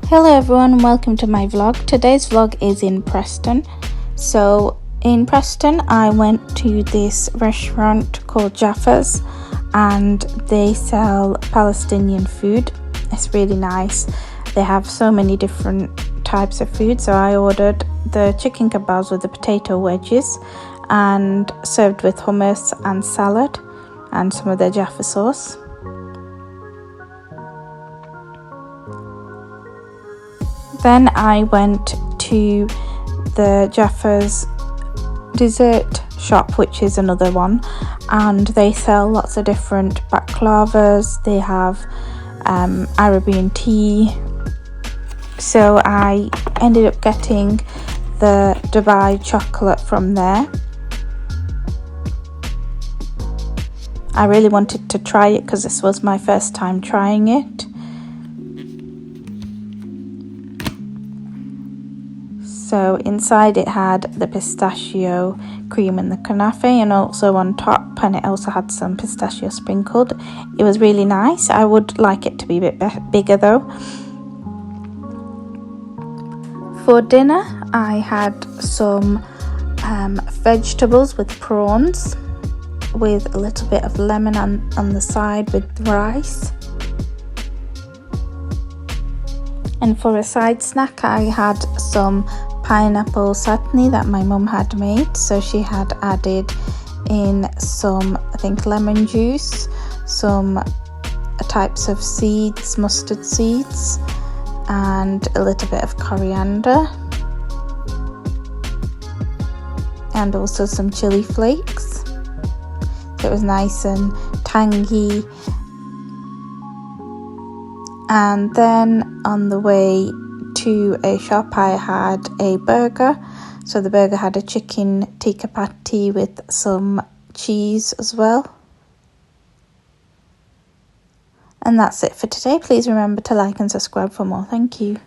Hello everyone, welcome to my vlog. Today's vlog is in Preston. So in Preston I went to this restaurant called Jaffa's and they sell Palestinian food. It's really nice. They have so many different types of food. So I ordered the chicken kebabs with the potato wedges and served with hummus and salad and some of their Jaffa sauce. Then I went to the Jaffa's dessert shop, which is another one, and they sell lots of different baklavas. They have Arabian tea. So I ended up getting the Dubai chocolate from there. I really wanted to try it because this was my first time trying it. So inside it had the pistachio cream and the kunafe, and also on top, and it also had some pistachio sprinkled. It was really nice. I would like it to be a bit bigger though. For dinner I had some vegetables with prawns with a little bit of lemon on the side with rice. And for a side snack I had some pineapple chutney that my mum had made. So she had added in some, I think, lemon juice, some types of seeds, mustard seeds, and a little bit of coriander, and also some chili flakes. So it was nice and tangy. And then on the way to a shop I had a burger. So the burger had a chicken tikka patty with some cheese as well. And that's it for today. Please remember to like and subscribe for more. Thank you.